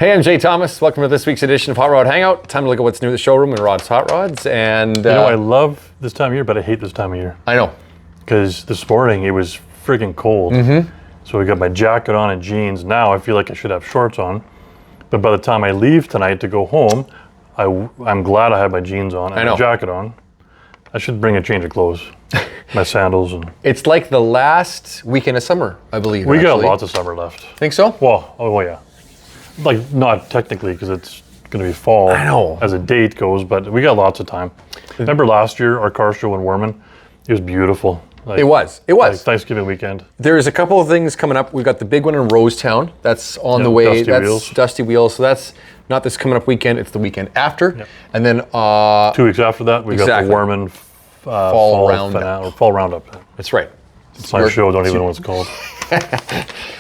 Hey, I'm Jay Thomas. Welcome to this week's edition of Hot Rod Hangout. Time to look at what's new at the showroom in Rod's Hot Rods. And you know, I love this time of year, but I hate this time of year. I know. Because this morning it was freaking cold. So I got my jacket on and jeans. Now I feel like I should have shorts on. But by the time I leave tonight to go home, I'm glad I have my jeans on and my jacket on. I should bring a change of clothes, my sandals. And it's like the last weekend of summer, I believe. We got lots of summer left. Think so? Well, oh yeah. Like, not technically, because it's going to be fall as a date goes, but we got lots of time. Remember last year, our car show in Warman? It was beautiful. Like, it was. Like Thanksgiving weekend. There's a couple of things coming up. We've got the big one in Rosetown. That's on the way. That's Dusty Wheels. So that's not this coming up weekend. It's the weekend after. Yep. And then 2 weeks after that, we got the Warman fall Roundup. Or fall Roundup. That's right. It's my show. Don't even know what it's called.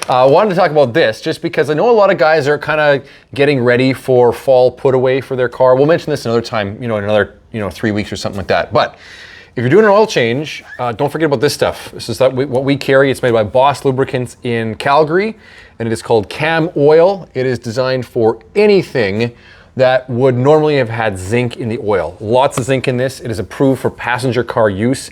I wanted to talk about this just because I know a lot of guys are kind of getting ready for fall put away for their car. We'll mention this another time, in another 3 weeks or something like that. But if you're doing an oil change, don't forget about this stuff. This is what we carry. It's made by Boss Lubricants in Calgary, and it is called Cam Oil. It is designed for anything that would normally have had zinc in the oil. Lots of zinc in this. It is approved for passenger car use.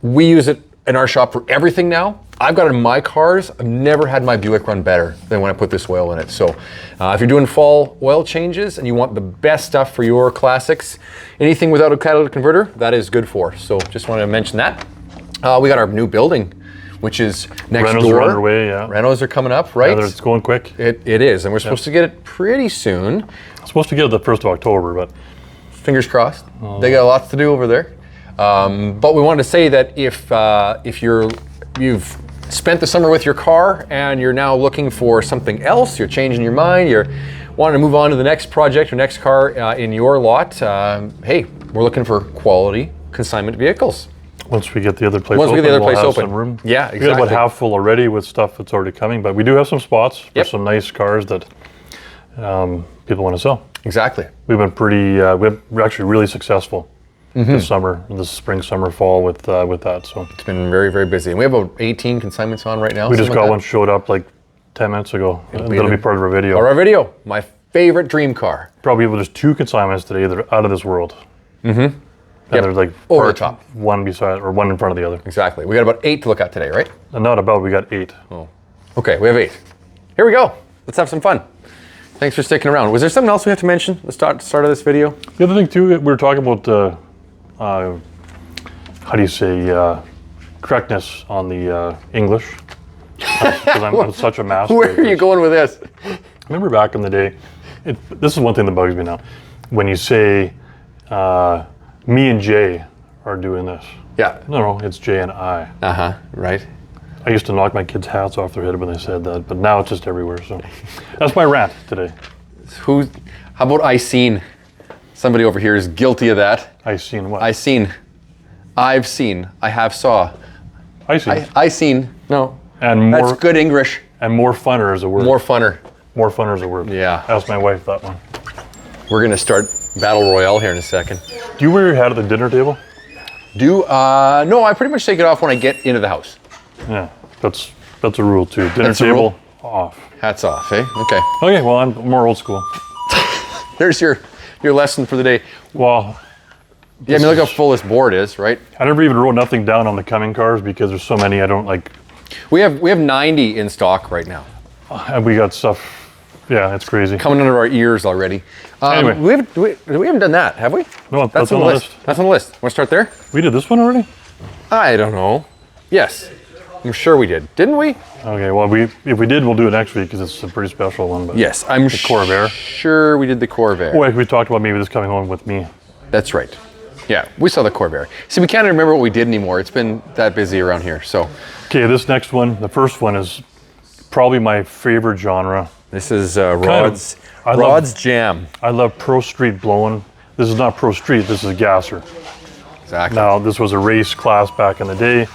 We use it in our shop for everything now. I've got it in my cars. I've never had my Buick run better than when I put this oil in it. So if you're doing fall oil changes and you want the best stuff for your classics, anything without a catalytic converter, that is good for. So just wanted to mention that. We got our new building, which is next door. Renos are underway, yeah. Renos are coming up, right? Yeah, it's going quick. It is, and we're supposed to get it pretty soon. Supposed to get it the 1st of October, but fingers crossed. They got lots to do over there. But we wanted to say that if you've spent the summer with your car and you're now looking for something else, you're changing your mind, you're wanting to move on to the next project or next car in your lot, hey, we're looking for quality consignment vehicles. Once we get the other place open, we'll have some room. Yeah, exactly. We got about half full already with stuff that's already coming, but we do have some spots for some nice cars that people want to sell. Exactly. We've been we're actually really successful this summer, this spring, summer, fall with that. So it's been very, very busy. And we have about 18 consignments on right now. We just got one showed up like 10 minutes ago. That'll be part of our video. Our video, my favorite dream car. Probably just 2 consignments today that are out of this world. And they're like over the top, one beside or one in front of the other. Exactly. We got about 8 to look at today, right? Not about. We got 8. Oh, okay. We have 8. Here we go. Let's have some fun. Thanks for sticking around. Was there something else we have to mention at the start of this video? The other thing too, we were talking about how do you say correctness on the English? Because I'm such a master. Where are you going with this? Remember back in the day, this is one thing that bugs me now. When you say, me and Jay are doing this. Yeah. No, it's Jay and I. Right. I used to knock my kids' hats off their head when they said that, but now it's just everywhere. So that's my rant today. How about I seen? Somebody over here is guilty of that. I seen what? I seen. I've seen. I have saw. I seen. I seen. No. And more. That's good English. And more funner is a word. More funner. More funner is a word. Yeah. Ask my wife that one. We're gonna start Battle Royale here in a second. Do you wear your hat at the dinner table? No, I pretty much take it off when I get into the house. Yeah, that's a rule too. Dinner table off. Hats off, eh? Okay. Okay, well, I'm more old school. There's your lesson for the day. Well, yeah, I mean, look how full this board is, right? I never even wrote nothing down on the coming cars because there's so many I don't like. We have 90 in stock right now. And we got stuff. Yeah, it's crazy. Coming under our ears already. Anyway. We haven't done that, have we? No, that's on the list. That's on the list. Want to start there? We did this one already? I don't know. Yes. I'm sure we did. Didn't we? Okay, well, if we did, we'll do it next week because it's a pretty special one. But yes, I'm sure we did the Corvair. Oh, we talked about maybe this coming home with me. That's right. Yeah, we saw the Corvair. See, we can't remember what we did anymore. It's been that busy around here, so. Okay, this next one, the first one is probably my favorite genre. This is Rod's Jam. I love Pro Street blowing. This is not Pro Street, this is a gasser. Exactly. Now, this was a race class back in the day.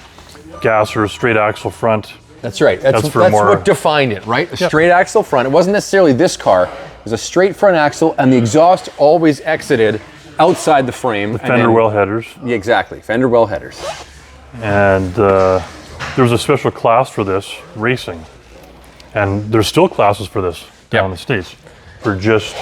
Gasser, straight axle front. That's right. That's what defined it, right? A straight axle front. It wasn't necessarily this car. It was a straight front axle, and the exhaust always exited outside the frame. The fender well headers. Yeah, exactly. Fender well headers. And there was a special class for this, racing. And there's still classes for this down in the States. for just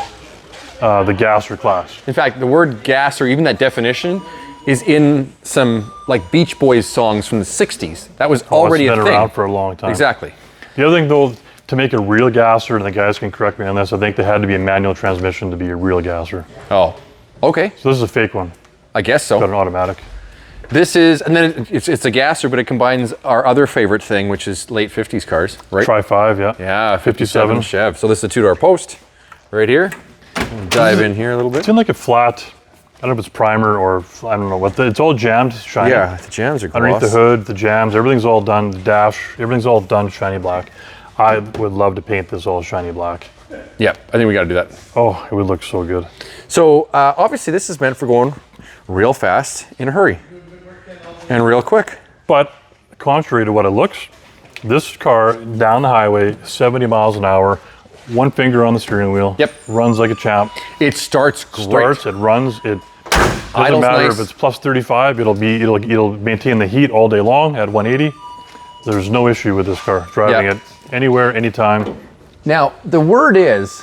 the gasser class. In fact, the word gas, or even that definition, is in some like Beach Boys songs from the 60s. That was already a thing. It's been around for a long time. Exactly. The other thing though, to make a real gasser, and the guys can correct me on this, I think they had to be a manual transmission to be a real gasser. Oh, okay. So this is a fake one. I guess so. Got an automatic. This is, and then it's a gasser, but it combines our other favorite thing, which is late 50s cars, right? Tri-5, yeah. Yeah, 57 Chev. So this is a two-door post right here. Dive in here a little bit. It's in like a flat, I don't know if it's primer or I don't know what, it's all jammed, shiny. Yeah, the jams are gloss. Underneath the hood, the jams, everything's all done, the dash, everything's all done shiny black. I would love to paint this all shiny black. Yeah, I think we got to do that. Oh, it would look so good. So obviously this is meant for going real fast in a hurry and real quick. But contrary to what it looks, this car down the highway, 70 miles an hour, one finger on the steering wheel. Yep. Runs like a champ. It starts great. Starts, it runs, it doesn't Idle's matter nice. if it's plus 35, it'll maintain the heat all day long at 180. There's no issue with this car, driving it anywhere, anytime. Now, the word is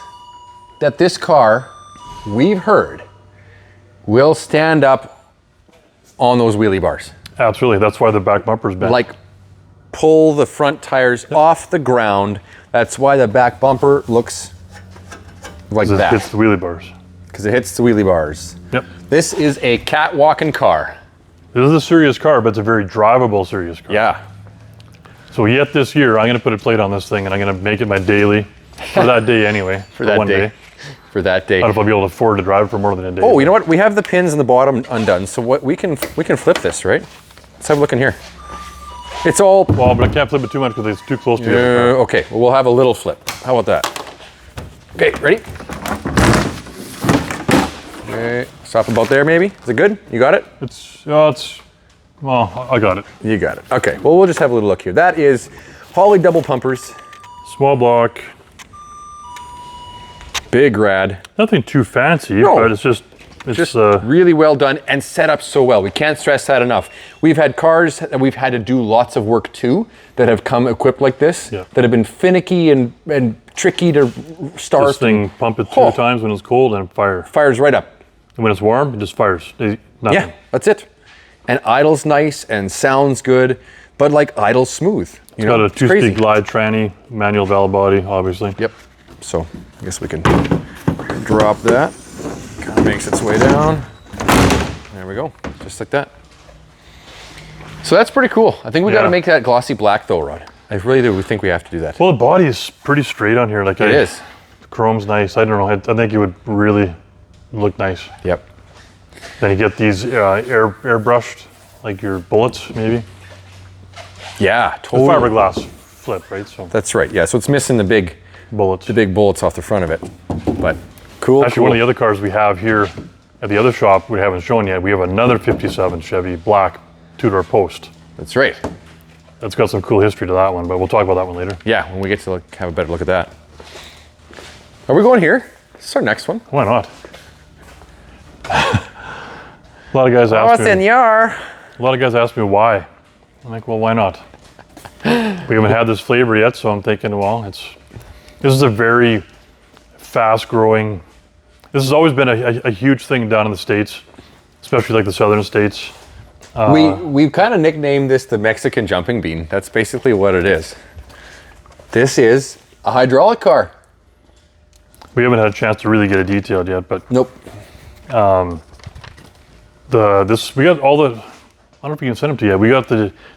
that this car, we've heard, will stand up on those wheelie bars. Absolutely, that's why the back bumper's bent. Like, pull the front tires off the ground. That's why the back bumper looks like it that. hits the wheelie bars. Because it hits the wheelie bars. Yep. This is a catwalking car. This is a serious car, but it's a very drivable serious car. Yeah. So yet this year, I'm going to put a plate on this thing, and I'm going to make it my daily for that day anyway. For that one day. For that day. I don't know if I'll be able to afford to drive for more than a day. Oh, you know what? We have the pins in the bottom undone, so what we can flip this, right? Let's have a look in here. It's all. Well, but I can't flip it too much because it's too close to the other car. Okay, well, we'll have a little flip. How about that? Okay, ready? Okay, stop about there, maybe. Is it good? You got it? Well, I got it. You got it. Okay, well, we'll just have a little look here. That is Holley double pumpers. Small block. Big rad. Nothing too fancy, No. but it's just really well done and set up so well. We can't stress that enough. We've had cars that we've had to do lots of work to that have come equipped like this, that have been finicky and tricky to start. This thing, pump it 2 times when it's cold and fire. Fires right up. And when it's warm, it just fires. Nothing. Yeah, that's it. And idle's nice and sounds good, but like idle's smooth. It's got a 2-speed glide tranny, manual valve body, obviously. Yep. So I guess we can drop that. Kind of makes its way down. There we go, just like that. So that's pretty cool. I think we got to make that glossy black though, Rod. I really do think we have to do that. Well, the body is pretty straight on here. Like it is. The chrome's nice. I don't know. I think it would really look nice. Yep. Then you get these airbrushed, like your bullets, maybe. Yeah, totally. The fiberglass flip, right? So that's right. Yeah, so it's missing the big bullets. The big bullets off the front of it. But cool. Actually, one of the other cars we have here at the other shop we haven't shown yet. We have another '57 Chevy black 2-door post. That's right. That's got some cool history to that one, but we'll talk about that one later. Yeah, when we get to have a better look at that. Are we going here? This is our next one. Why not? A lot of guys ask me. Senor. A lot of guys ask me why. I'm like, well, why not? We haven't had this flavor yet, so I'm thinking, well, this is a very fast-growing. This has always been a huge thing down in the States, especially like the southern states. We've kind of nicknamed this the Mexican jumping bean. That's basically what it is. This is a hydraulic car. We haven't had a chance to really get it detailed yet, but nope. We got all the. I don't know if you can send them to you. We got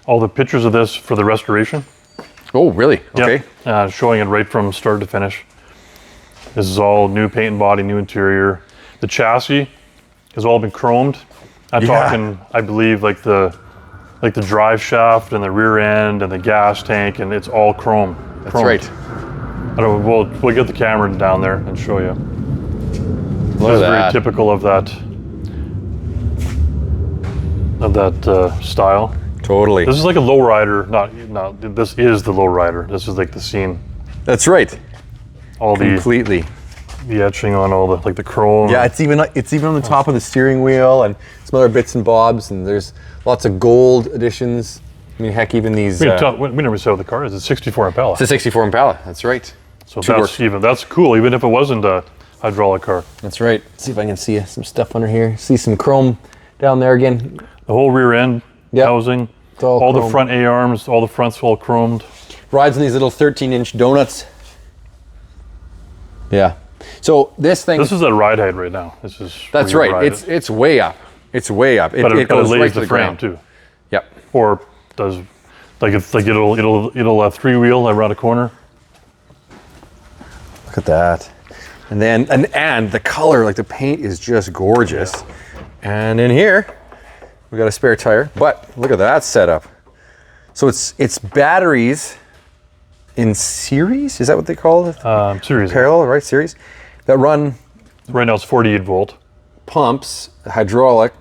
all the pictures of this for the restoration. Oh, really? Okay. Yep. Showing it right from start to finish. This is all new paint and body, new interior. The chassis has all been chromed. I'm talking, I believe, like the drive shaft and the rear end and the gas tank, and it's all chrome. That's right. I don't. We'll get the camera down there and show you. Look at that. Very typical of that. Style. Totally. This is like a lowrider. Not. This is the lowrider. This is like the scene. That's right. All completely. The etching on all the chrome. Yeah, it's even on the top of the steering wheel and some other bits and bobs, and there's lots of gold additions. I mean, heck, even these. We never saw what the car is. It's a 64 Impala. It's a 64 Impala. That's right. So that's cool, even if it wasn't a hydraulic car. That's right. Let's see if I can see some stuff under here. See some chrome down there again. The whole rear end housing, all the front A-arms, all the fronts all chromed. Rides in these little 13-inch donuts. Yeah. So this is at ride height right now. That's right. It's way up. It's way up. But it goes lays right to the frame too. Yep. Or does it'll three-wheel around a corner. Look at that. And then and the color, like the paint is just gorgeous. Yeah. And in here, we got a spare tire. But look at that setup. So it's batteries in series. Is that what they call it? Series. Parallel, right? Series that run. Right now it's 48 volt. Pumps, hydraulic,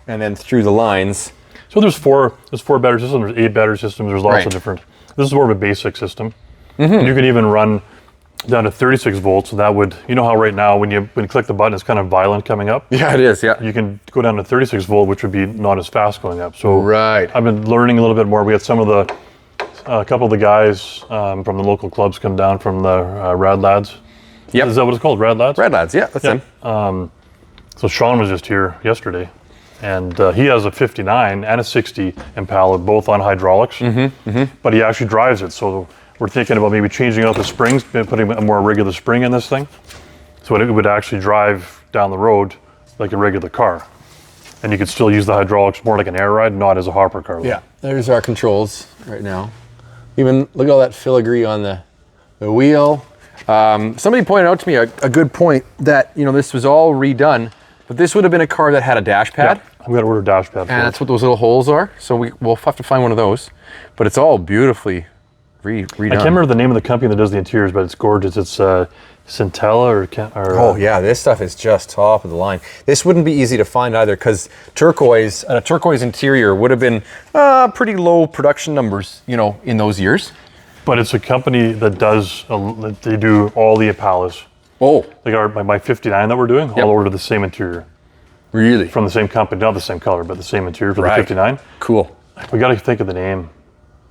and then through the lines. So there's four battery systems. There's 8 battery systems. There's lots of different. This is more of a basic system. And you can even run down to 36 volts. So that would, you know how right now when you click the button, it's kind of violent coming up. Yeah, it is. Yeah. You can go down to 36 volt, which would be not as fast going up. So right. I've been learning a little bit more. We had a couple of the guys from the local clubs come down from the Rad Lads. Yep. Is that what it's called? Rad Lads? Rad Lads. Yeah, that's them. So Sean was just here yesterday, and he has a 59 and a 60 Impala, both on hydraulics, but he actually drives it. So we're thinking about maybe changing out the springs, putting a more regular spring in this thing, so it would actually drive down the road like a regular car. And you could still use the hydraulics more like an air ride, not as a hopper car. Yeah, there's our controls right now. Even look at all that filigree on the wheel. Somebody pointed out to me a good point that, this was all redone, but this would have been a car that had a dash pad. Yeah, I'm gonna order a dash pad. And that's what those little holes are. So we'll have to find one of those. But it's all beautifully redone. I can't remember the name of the company that does the interiors, but it's gorgeous. It's Centella or oh yeah, this stuff is just top of the line. This wouldn't be easy to find either, because a turquoise interior would have been pretty low production numbers, in those years. But it's a company that they do all the Impalas. Oh. Like my 59 that we're doing, all order the same interior. Really? From the same company, not the same color, but the same interior for the 59. Cool. We got to think of the name.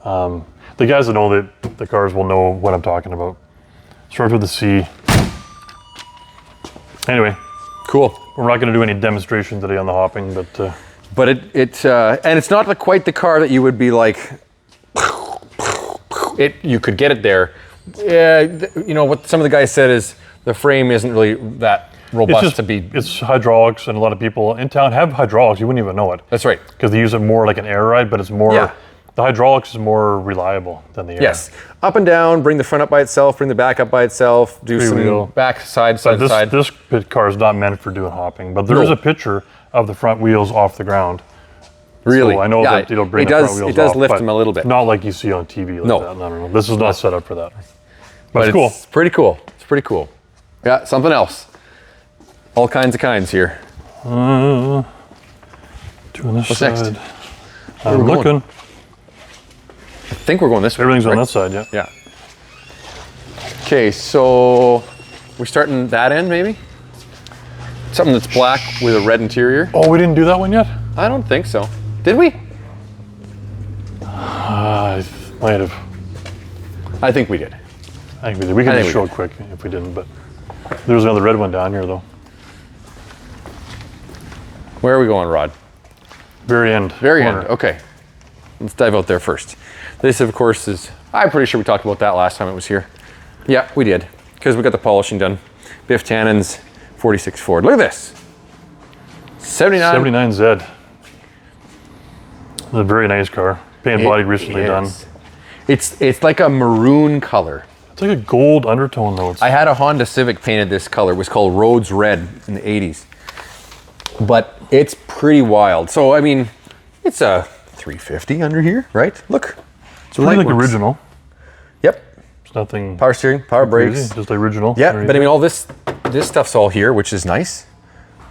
The guys that know the cars will know what I'm talking about. Starts with a C. Anyway. Cool. We're not going to do any demonstration today on the hopping, but... But and it's not quite the car that you would be like... You could get it there. What some of the guys said is the frame isn't really that robust to be. It's hydraulics, and a lot of people in town have hydraulics. You wouldn't even know it. That's right. Because they use it more like an air ride, but it's more. Yeah. The hydraulics is more reliable than the air. Yes. Up and down, bring the front up by itself, bring the back up by itself, do some back, side. This car is not meant for doing hopping, but there is a picture of the front wheels off the ground. Really? So I know that it'll bring the front wheels off. It does lift them a little bit. Not like you see on TV like that. No. This is not set up for that. But it's cool. It's pretty cool. It's pretty cool. Yeah, something else. All kinds of kinds here. Doing this What's side. next? I'm looking. I think we're going this way. Everything's on that side, yeah. Yeah. Okay, so we're starting that end maybe? Something that's black with a red interior. Oh, we didn't do that one yet? I don't think so. Did we? I might have. I think we did. I think we did. We can just show it quick if we didn't, but there's another red one down here though. Where are we going, Rod? Very end. Very end, okay. Let's dive out there first. This, of course, I'm pretty sure we talked about that last time it was here. Yeah, we did, because we got the polishing done. Biff Tannen's 46 Ford. Look at this. 79Z. It's a very nice car. Paint and body recently done. It's like a maroon color. It's like a gold undertone though. I had a Honda Civic painted this color. It was called Rhodes Red in the 80s. But it's pretty wild. So, I mean, it's a 350 under here, right? Look. It's pretty like original. Yep. It's nothing. Power steering, power brakes. Just the original. Yeah, but I mean, all this stuff's all here, which is nice.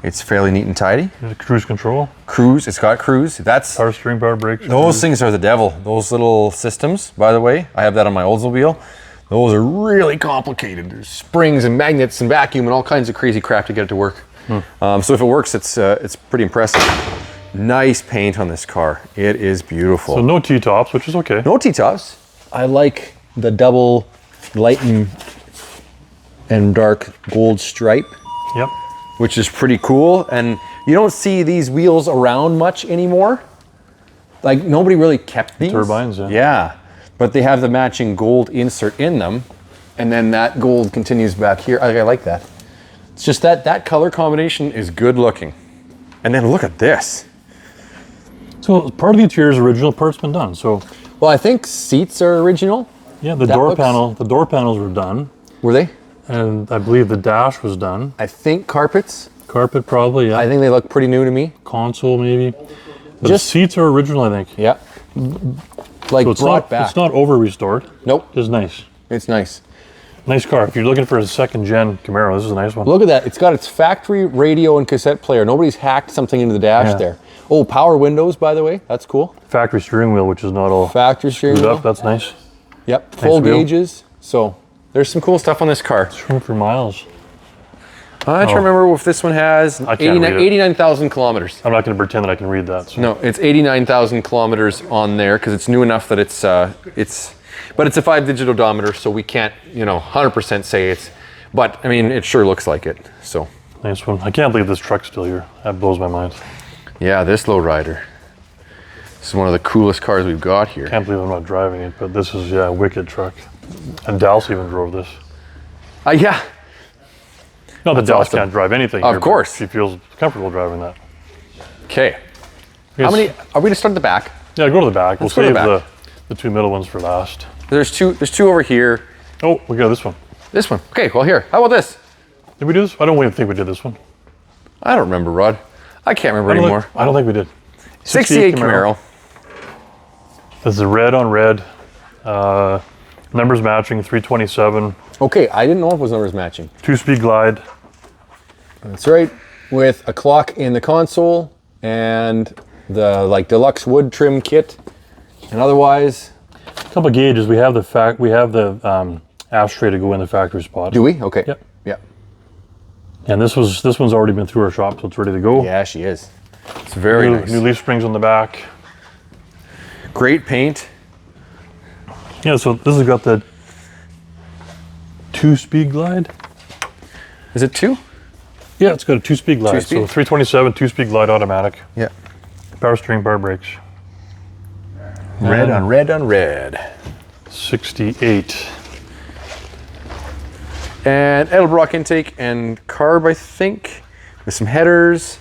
It's fairly neat and tidy. Cruise control. Cruise, it's got cruise. That's power steering, power brakes. Those things are the devil. Those little systems, by the way, I have that on my Oldsmobile. Those are really complicated. There's springs and magnets and vacuum and all kinds of crazy crap to get it to work. So if it works, it's pretty impressive. Nice paint on this car. It is beautiful. So no T-tops, which is okay. No T-tops. I like the double light and and dark gold stripe, Yep. which is pretty cool. And you don't see these wheels around much anymore. Like nobody really kept these. Turbines, yeah. Yeah, but they have the matching gold insert in them. And then that gold continues back here. I like that. It's just that color combination is good looking. And then look at this. So part of the interior is original, part's been done. So Well, I think seats are original. yeah, the door panels were done. Were they? And I believe the dash was done. I think carpets. Carpet probably, yeah. I think they look pretty new to me. Console maybe. But Just- the seats are original, I think. Yeah. Like So it's brought not, back. it's not over restored. Nope. It's nice. It's nice. Nice car. If you're looking for a second gen Camaro, this is a nice one. Look at that. It's got its factory radio and cassette player. Nobody's hacked something into the dash Yeah. there. Oh, power windows, by the way. That's cool. Factory steering wheel, which is not all Factory steering screwed wheel. up. That's nice. Yep. Full wheel. gauges. So there's some cool stuff on this car. Room for miles. I try to remember if this one has I can't read it. 89,000 kilometers. I'm not going to pretend that I can read that. So. No, it's 89,000 kilometers on there because it's new enough that but it's a 5-digit odometer, so we can't, 100% say it's, but I mean, it sure looks like it, so. Nice one. I can't believe this truck's still here. That blows my mind. Yeah, this lowrider. This is one of the coolest cars we've got here. Can't believe I'm not driving it, but this is, a wicked truck. And Dallas even drove this. Yeah, Not that Dallas awesome. can't drive anything. Of here, but course. she feels comfortable driving that. okay. Yes. How many, are we gonna start at the back? Yeah, go to the back. Let's We'll go to save the back. the two middle ones for last. There's two over here. Oh, we got this one. This one, okay, well here, how about this? Did we do this? I don't even think we did this one. I don't remember, Rod. I can't remember anymore. I don't think we did. 68 Camaro. This is red on red. Numbers matching, 327. Okay, I didn't know if it was numbers matching. 2-speed glide. That's right, with a clock in the console and the deluxe wood trim kit, and otherwise. A couple of gauges. We have the ashtray to go in the factory spot. Do we? Okay. Yep. Yep. And this one's already been through our shop, so it's ready to go. Yeah, she is. It's very nice. New leaf springs on the back. Great paint. Yeah, so this has got the 2-speed glide. Is it 2? Yeah, it's got a 2-speed glide. Two-speed? So 327, 2-speed glide automatic. Yeah. Power steering, power brakes. Red on red on red. 68. And Edelbrock intake and carb, I think, with some headers,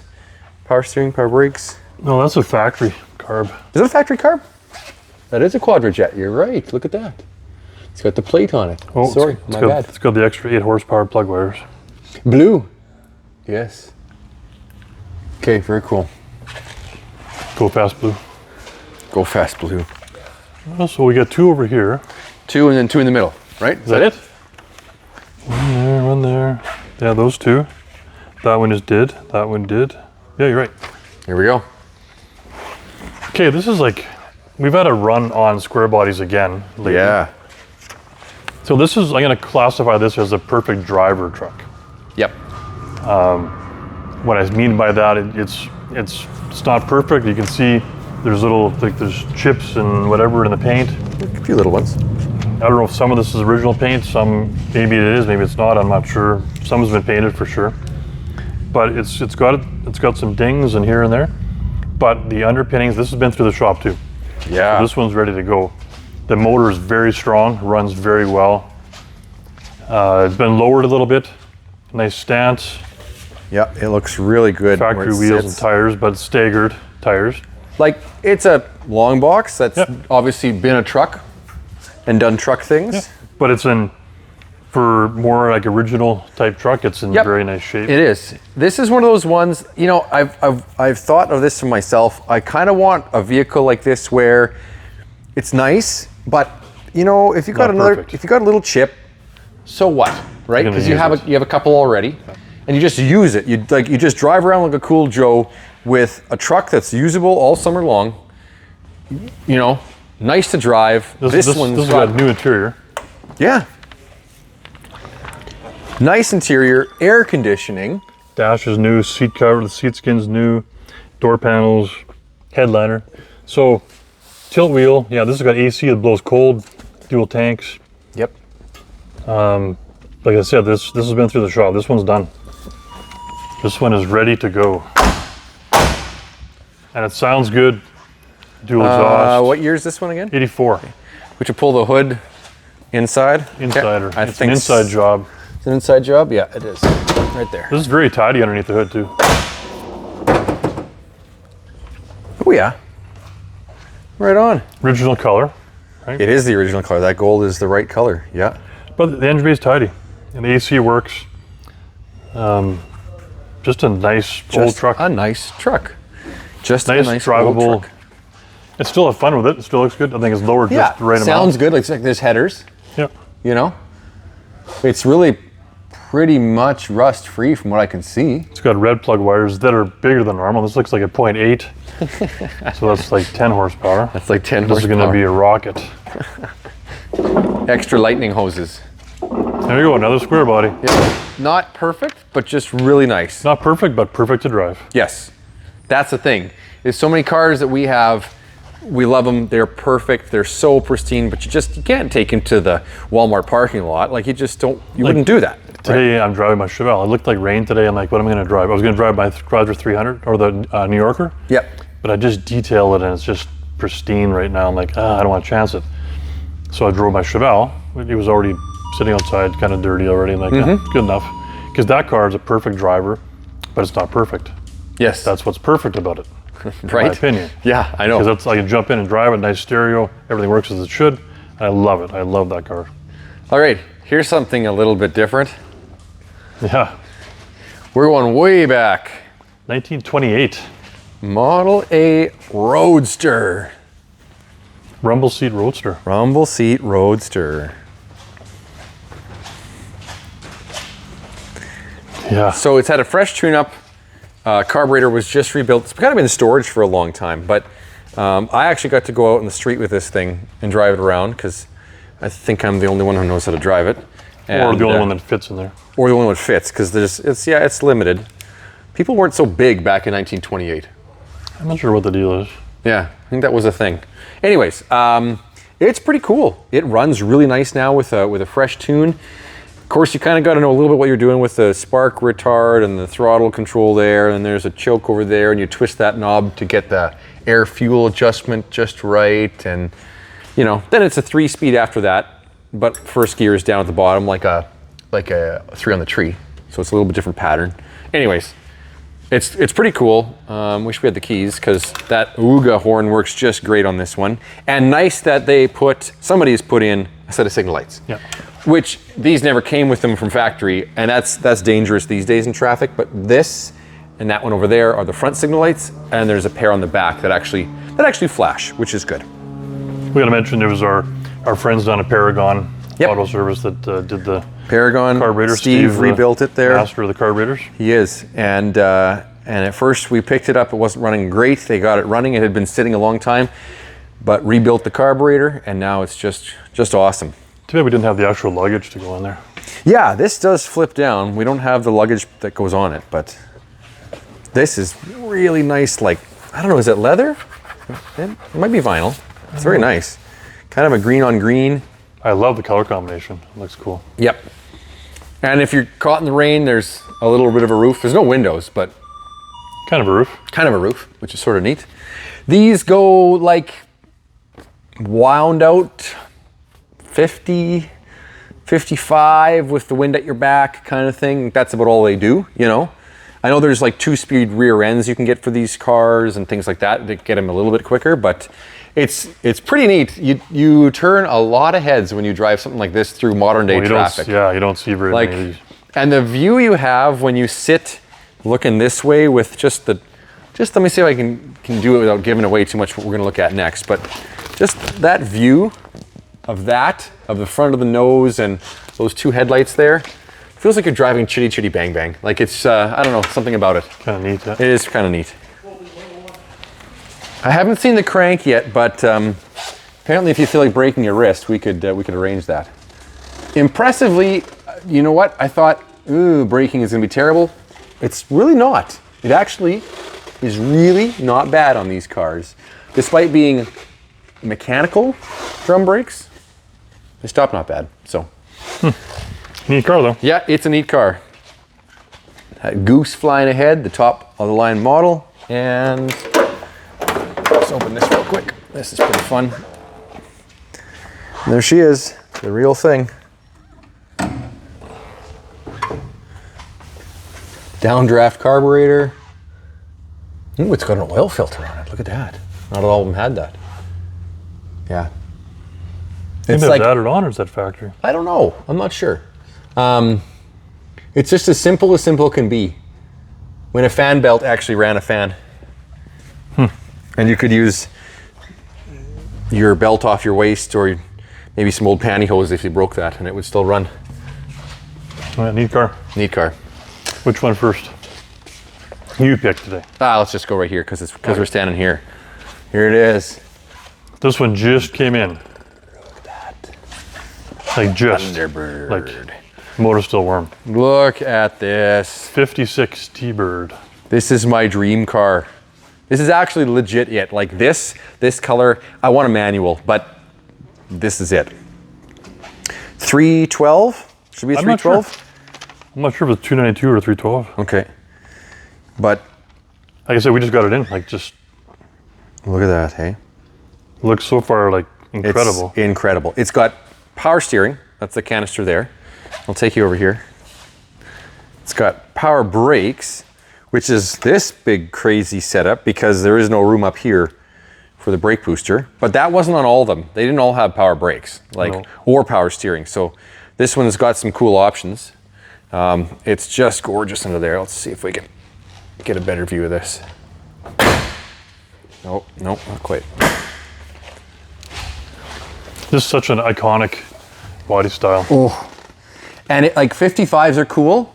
power steering, power brakes. No, that's a factory carb. Is it a factory carb? That is a Quadrajet. You're right. Look at that. It's got the plate on it. Oh, Sorry, it's my got, bad. It's got the extra 8 horsepower plug wires. Blue. Yes. Okay, very cool. Go fast blue. Go fast, blue. Oh, so we got 2 over here. 2 and then 2 in the middle, right? Is that it? One there. Yeah, those 2. That one did. That one did. Yeah, you're right. Here we go. Okay, this is we've had a run on square bodies again lately. Yeah. So I'm going to classify this as a perfect driver truck. Yep. What I mean by that, it's not perfect. You can see there's there's chips and whatever in the paint. A few little ones. I don't know if some of this is original paint, some maybe it is, maybe it's not, I'm not sure. Some has been painted for sure. But it's got some dings in here and there. But the underpinnings, this has been through the shop too. Yeah. So this one's ready to go. The motor is very strong, runs very well. It's been lowered a little bit. Nice stance. Yeah, it looks really good. where Factory it wheels sits. and tires, but staggered tires. Like, it's a long box that's Yep. obviously been a truck and done truck things. Yeah. But it's for more like original type truck, it's in Yep. very nice shape. It is. This is one of those ones, I've thought of this for myself. I kind of want a vehicle like this where it's nice, but if you got Not perfect. if you got a little chip, so what, right? You're gonna Because you use have a couple already, and you just use it. You just drive around like a cool Joe with a truck that's usable all summer long. Nice to drive. This one's has got a new interior. yeah. Nice interior, air conditioning. Dash is new, seat cover, the seat skin's new, door panels, headliner. So tilt wheel, yeah, this has got AC that blows cold, dual tanks. Yep. Like I said, this has been through the shop. This one's done. This one is ready to go. And it sounds good. Dual exhaust. What year is this one again? 84. Would you pull the hood inside? Insider. I It's think an inside job. It's an inside job? Yeah, it is. Right there. This is very tidy underneath the hood too. Oh yeah. Right on. Original color. It is the original color. That gold is the right color. Yeah. But the engine bay is tidy. And the AC works. Just a nice old truck. A nice truck. Just Nice, a nice drivable. old truck. I still have fun with it. It still looks good. I think it's lowered Yeah, just the right sounds amount. good. It's like there's headers, Yeah. you know? It's really pretty much rust free from what I can see. It's got red plug wires that are bigger than normal. This looks like a 0.8. So that's like 10 horsepower. That's like 10 This is going to be a rocket. extra lightning hoses. There you go, another square body. Yeah. Not perfect, but just really nice. Not perfect, but perfect to drive. Yes. That's the thing. There's so many cars that we have. We love them. They're perfect. They're so pristine, but you can't take them to the Walmart parking lot. Like you just don't, you wouldn't do that. Today I'm driving my Chevelle. It looked like rain today. I'm like, what am I going to drive? I was going to drive my Chrysler 300 or the New Yorker. Yep. But I just detailed it and it's just pristine right now. I'm like, I don't want to chance it. So I drove my Chevelle. It was already sitting outside, kind of dirty already. I'm like, good enough. Because that car is a perfect driver, but it's not perfect. Yes. That's what's perfect about it, in right. my opinion. Yeah, I know. Because that's I can jump in and drive it, nice stereo, everything works as it should. I love it. I love that car. All right, here's something a little bit different. Yeah. We're going way back. 1928. Model A Roadster. Rumble seat roadster. Rumble seat Roadster. Yeah. So it's had a fresh tune-up. Carburetor was just rebuilt. It's kind of been in storage for a long time, but I actually got to go out in the street with this thing and drive it around because I think I'm the only one who knows how to drive it. Or the only one that fits in there. Or the only one that fits because it's limited. People weren't so big back in 1928. I'm not sure what the deal is. Yeah, I think that was a thing. Anyways, it's pretty cool. It runs really nice now with a fresh tune. Of course, you kind of got to know a little bit what you're doing with the spark retard and the throttle control there, and there's a choke over there, and you twist that knob to get the air fuel adjustment just right, and then it's a 3-speed after that, but first gear is down at the bottom like a 3 on the tree, so it's a little bit different pattern. Anyways, it's pretty cool. Wish we had the keys because that Ooga horn works just great on this one, and nice that somebody's put in a set of signal lights. Yeah. Which these never came with them from factory, and that's dangerous these days in traffic. But this and that one over there are the front signal lights, and there's a pair on the back that actually flash, which is good. We got to mention it was our friends down at Paragon Yep. Auto Service that did the Paragon carburetor. Steve rebuilt it there. Master of the carburetors. He is, and at first we picked it up. It wasn't running great. They got it running. It had been sitting a long time, but rebuilt the carburetor, and now it's just awesome. Too bad we didn't have the actual luggage to go in there. Yeah, this does flip down. We don't have the luggage that goes on it, but this is really nice. Like, I don't know, is it leather? It might be vinyl. It's very nice. Kind of a green on green. I love the color combination. It looks cool. Yep. And if you're caught in the rain, there's a little bit of a roof. There's no windows, but Kind of a roof. kind of a roof, which is sort of neat. These go like wound out 50, 55 with the wind at your back kind of thing. That's about all they do, I know there's like 2-speed rear ends you can get for these cars and things like that to get them a little bit quicker, but it's pretty neat. You turn a lot of heads when you drive something like this through modern day traffic. You don't see very many of these. And the view you have when you sit looking this way with just let me see if I can do it without giving away too much what we're gonna look at next, but just that view of the front of the nose and those 2 headlights there, feels like you're driving Chitty Chitty Bang Bang. Like it's, I don't know, something about it. Kind of neat. Yeah. It is kind of neat. I haven't seen the crank yet, but apparently if you feel like breaking your wrist, we could arrange that. Impressively, you know what? I thought, braking is gonna be terrible. It's really not. It actually is really not bad on these cars. Despite being mechanical drum brakes, they stop not bad, so. Neat car though. Yeah, it's a neat car. That goose flying ahead, the top of the line model. And let's open this real quick. This is pretty fun. And there she is, the real thing. Downdraft carburetor. Ooh, it's got an oil filter on it. Look at that. Not all of them had that. Yeah. Maybe like, added on, or is that factory? I don't know. I'm not sure. It's just as simple can be. When a fan belt actually ran a fan. And you could use your belt off your waist, or maybe some old pantyhose if you broke that, and it would still run. All right, neat car. Neat car. Which one first? You picked today. Let's just go right here because we're standing here. Here it is. This one just came in. Look at that. Like just. Thunderbird. Like motor's still warm. Look at this. 56 T-Bird. This is my dream car. This is actually legit it. Like this color, I want a manual, but this is it. 312? Should be a 312? I'm not sure if it's 292 or 312. Okay. But like I said, we just got it in. Like, just look at that, hey? Looks so far like incredible. It's incredible. It's got power steering. That's the canister there. I'll take you over here. It's got power brakes, which is this big crazy setup because there is no room up here for the brake booster. But that wasn't on all of them. They didn't all have power brakes, or power steering. So this one's got some cool options. It's just gorgeous under there. Let's see if we can get a better view of this. Nope, not quite. This is such an iconic body style. Oh, and like 55s are cool.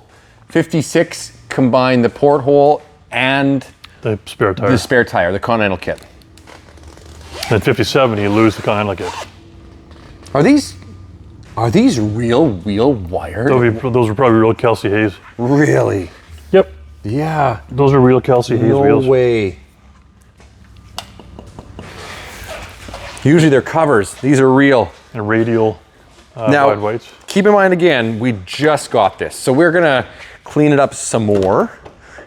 56 combine the porthole and the spare tire. The Continental kit. And 57, you lose the Continental kit. Are these real wheel wired? Those are probably real Kelsey Hayes. Really? Yep. Yeah. Those are real Kelsey Hayes wheels. No way. Usually they're covers. These are real. And radial now, wide whites. Keep in mind again, we just got this. So we're gonna clean it up some more.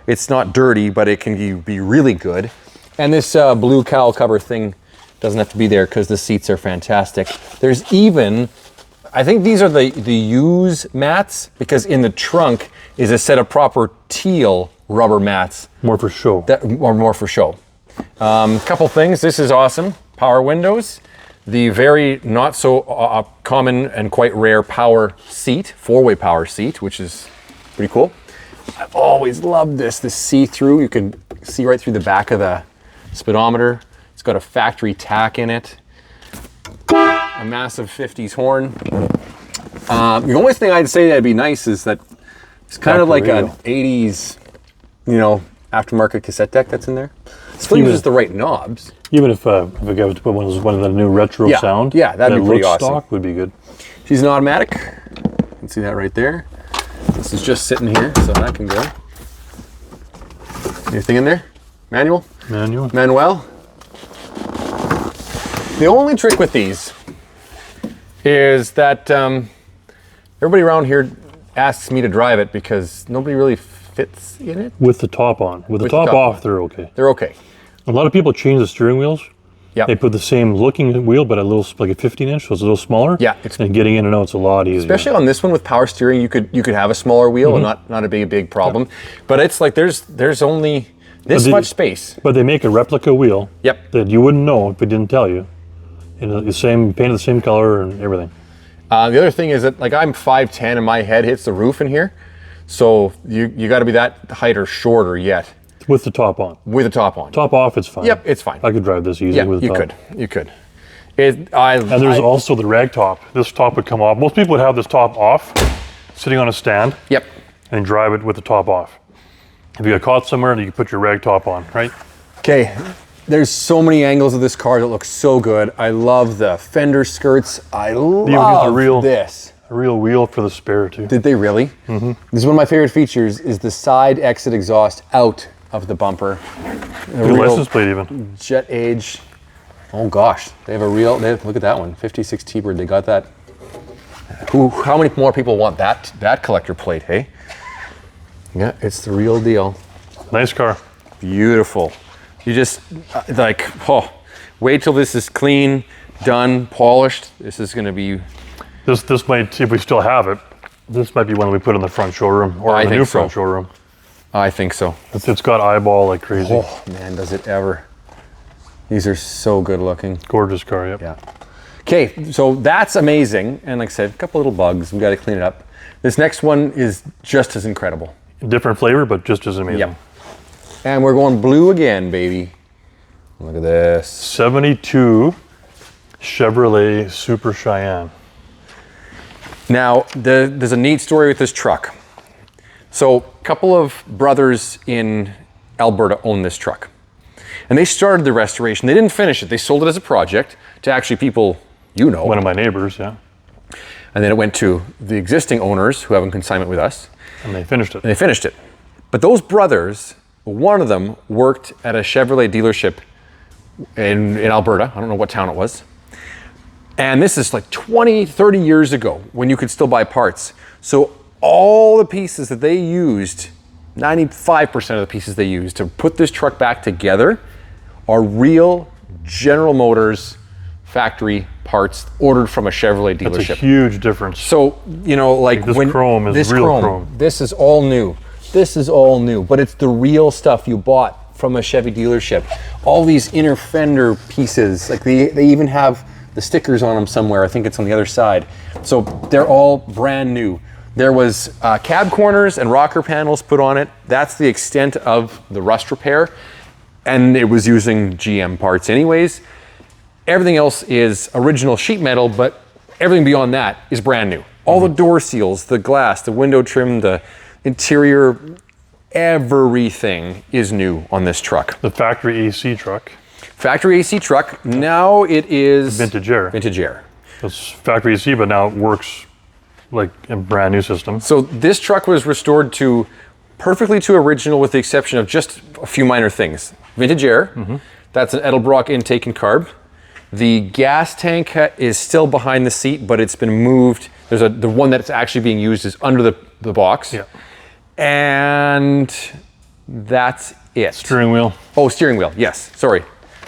It's not dirty, but it can be really good. And this blue cowl cover thing doesn't have to be there because the seats are fantastic. There's even, I think these are the use mats, because in the trunk is a set of proper teal rubber mats. More for show. More for show. Couple things, this is awesome. Power windows, the very not so common and quite rare power seat, 4-way power seat, which is pretty cool. I've always loved this see-through. You can see right through the back of the speedometer. It's got a factory tack in it. A massive 50s horn. The only thing I'd say that'd be nice is that it's kind of like an 80s, aftermarket cassette deck that's in there. Still uses the right knobs. Even if a guy was to put one of the new retro sound, that'd be pretty awesome. Stock would be good. She's an automatic. You can see that right there. This is just sitting here, so that can go. Anything in there? Manual? Manuel. The only trick with these is that everybody around here asks me to drive it because nobody really fits in it. With the top on. With the top off, they're okay. They're okay. A lot of people change the steering wheels. Yeah. They put the same looking wheel, but like a 15-inch, so it's a little smaller. Yeah. And getting in and out, it's a lot easier. Especially on this one with power steering, you could have a smaller wheel and not a big problem. Yeah. But it's like there's only this much space. But they make a replica wheel. Yep. That you wouldn't know if they didn't tell you. And the same painted the same color and everything. The other thing is that I'm 5'10" and my head hits the roof in here, so you got to be that height or shorter yet. With the top on. With the top on. Top off, it's fine. Yep, it's fine. I could drive this easy with the top. You could. And there's also the rag top. This top would come off. Most people would have this top off, sitting on a stand. Yep. And drive it with the top off. If you got caught somewhere, you can put your rag top on, right? Okay. There's so many angles of this car that look so good. I love the fender skirts. I love this. A real wheel for the spare too. Did they really? Mm-hmm. This is one of my favorite features, is the side exit exhaust out of the bumper. The license plate even. Jet age. Oh gosh, they have look at that one, 56 T-Bird, they got that How many more people want that collector plate, hey? Yeah, it's the real deal. Nice car. Beautiful. You just, wait till this is clean, done, polished. This is gonna be... This might, if we still have it, this might be one we put in the front showroom or in the new front showroom. I think so. It's got eyeball like crazy. Oh man, does it ever. These are so good looking. Gorgeous car, yep. Yeah. Okay, so that's amazing. And like I said, a couple little bugs, we gotta clean it up. This next one is just as incredible. Different flavor, but just as amazing. Yep. And we're going blue again, baby. Look at this. 72 Chevrolet Super Cheyenne. Now, there's a neat story with this truck. So, a couple of brothers in Alberta own this truck. And they started the restoration. They didn't finish it. They sold it as a project to actually people you know. One of my neighbors, yeah. And then it went to the existing owners who have in consignment with us. And they finished it. And they finished it. But those brothers, one of them worked at a Chevrolet dealership in Alberta. I don't know what town it was. And this is like 20, 30 years ago when you could still buy parts. So all the pieces that they used, 95% of the pieces they used to put this truck back together are real General Motors factory parts ordered from a Chevrolet dealership. That's a huge difference. So, you know, like this when chrome is this real chrome. This is all new. This is all new, but it's the real stuff you bought from a Chevy dealership. All these inner fender pieces, like they even have the stickers on them somewhere. I think it's on the other side. So they're all brand new. There was cab corners and rocker panels put on it. That's the extent of the rust repair. And it was using GM parts anyways. Everything else is original sheet metal, but everything beyond that is brand new. All the door seals, the glass, the window trim, the interior, everything is new on this truck. The factory AC truck. Factory AC truck. Now it is Vintage Air. Vintage Air. It's factory AC, but now it works like a brand new system. So this truck was restored to perfectly to original with the exception of just a few minor things. Vintage Air. That's an Edelbrock intake and carb. The gas tank is still behind the seat, but it's been moved. There's the one that's actually being used is under the box. Yeah. And that's it. Steering wheel. Oh, steering wheel, yes, sorry.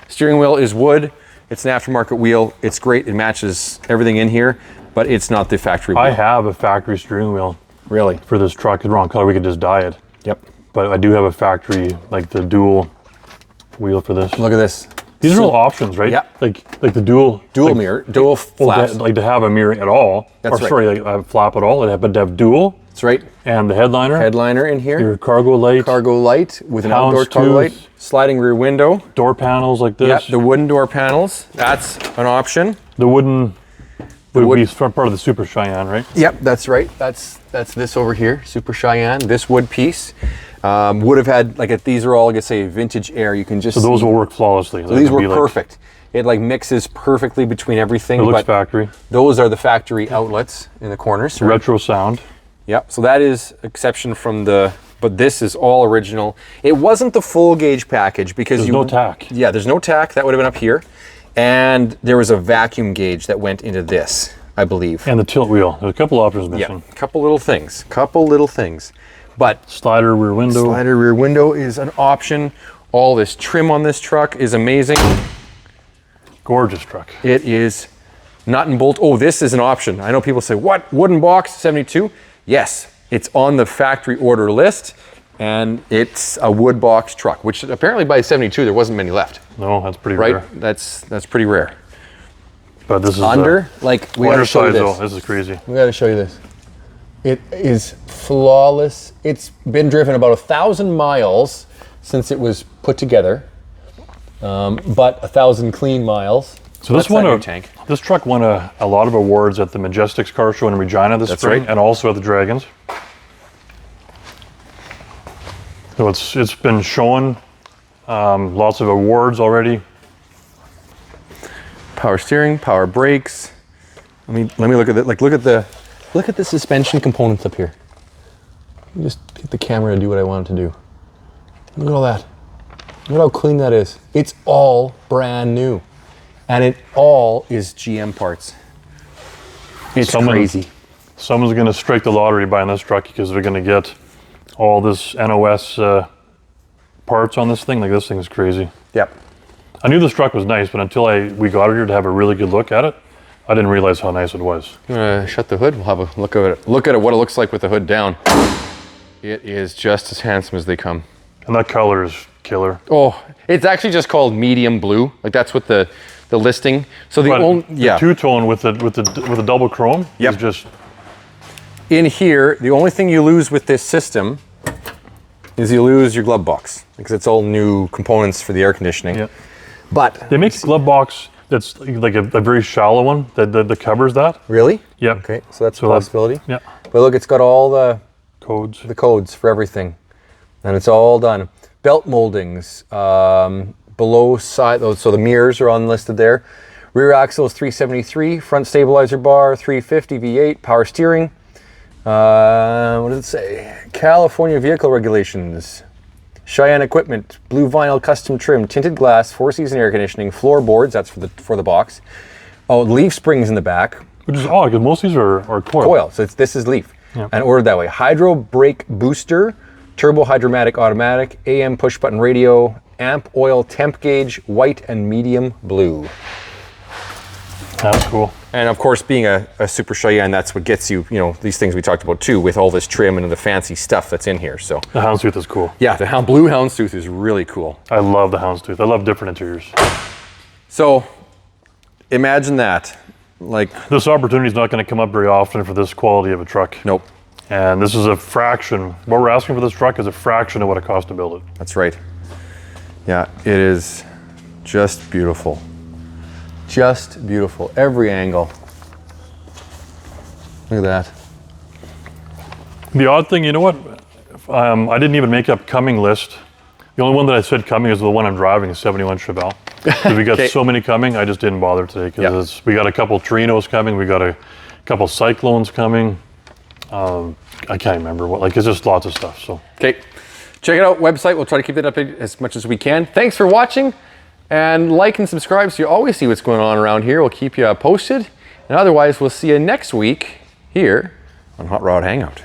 Steering wheel is wood. It's an aftermarket wheel. It's great, it matches everything in here, but it's not the factory wheel. I have a factory steering wheel. Really? For this truck. It's the wrong color, we could just dye it. Yep. But I do have a factory, like the dual wheel for this. Look at this. These are all options, right? Yeah. Like the dual Mirror, dual flaps. Like to have a mirror at all. That's right. Sorry, like a flap at all. But to have dual. That's right. And the headliner. Headliner in here. Your cargo light. Cargo light with an outdoor cargo light. Sliding rear window. Door panels like this. Yeah, the wooden door panels. That's an option. The wooden would be part of the Super Cheyenne, right? Yep, that's right. That's this over here, Super Cheyenne. This wood piece would have had these are all, like I say, Vintage Air. You can just so those will work flawlessly. So these were perfect. It mixes perfectly between everything. It looks factory. Those are the factory outlets in the corners. Right? Retro sound. Yep. So that is exception from but this is all original. It wasn't the full gauge package because there's no tack. Yeah, there's no tack. That would have been up here. And there was a vacuum gauge that went into this, I believe. And the tilt wheel. There's a couple options missing. Yeah, a couple little things. But slider rear window. Slider rear window is an option. All this trim on this truck is amazing. Gorgeous truck. It is nut and bolt. Oh, this is an option. I know people say, what, wooden box, 72? Yes, it's on the factory order list. And it's a wood box truck, which apparently by 72, there wasn't many left. No, that's pretty rare. Right? That's pretty rare. But this is we gotta show you this. This is crazy. We gotta show you this. It is flawless. It's been driven about 1,000 miles since it was put together, but 1,000 clean miles. So this truck won a lot of awards at the Majestics car show in Regina this spring, and also at the Dragons. So it's been showing lots of awards already. Power steering, power brakes. Let me look at it. Look at the suspension components up here. Just get the camera to do what I want it to do. Look at all that. Look how clean that is. It's all brand new. And it all is GM parts. It's crazy. Someone's going to strike the lottery buying this truck because they're going to get all this NOS parts on this thing. Like, this thing is crazy. Yep. I knew this truck was nice, but until we got it here to have a really good look at it, I didn't realize how nice it was. I'm gonna shut the hood. We'll have a look at it. Look at it, what it looks like with the hood down. It is just as handsome as they come. And that color is killer. Oh, it's actually just called medium blue. Like, that's what the listing. So the two-tone with the double chrome is just. In here, the only thing you lose with this system is you lose your glove box because it's all new components for the air conditioning. Yep. But they make a glove box that's like a very shallow one that covers that. Really? Yep. Okay, so that's a possibility. Yeah. But look, it's got all the codes for everything, and it's all done. Belt moldings, below side. So the mirrors are unlisted there. Rear axle is 373. Front stabilizer bar 350 V8. Power steering. What does it say? California vehicle regulations. Cheyenne equipment, blue vinyl custom trim, tinted glass, 4-season air conditioning, floorboards, that's for the box. Oh, leaf springs in the back. Which is odd, because most of these are coil. Coil, so this is leaf. Yeah. And ordered that way. Hydro brake booster, turbo hydromatic automatic, AM push button radio, amp oil temp gauge, white and medium blue. That's cool. And of course, being a Super Cheyenne, that's what gets you, these things we talked about too, with all this trim and the fancy stuff that's in here. So the houndstooth is cool. Yeah, the blue houndstooth is really cool. I love the houndstooth. I love different interiors. So imagine that. Like, this opportunity is not going to come up very often for this quality of a truck. Nope. And this is a fraction. What we're asking for this truck is a fraction of what it costs to build it. That's right. Yeah, it is just beautiful. Just beautiful, every angle. Look at that. The odd thing, you know what? I didn't even make up coming list. The only one that I said coming is the one I'm driving, a 71 Chevelle. Because we got so many coming, I just didn't bother today. Because we got a couple Trinos coming, we got a couple Cyclones coming. I can't remember what, it's just lots of stuff. So okay, check it out, website. We'll try to keep it up as much as we can. Thanks for watching. And like and subscribe so you always see what's going on around here. We'll keep you posted. And otherwise, we'll see you next week here on Hot Rod Hangout.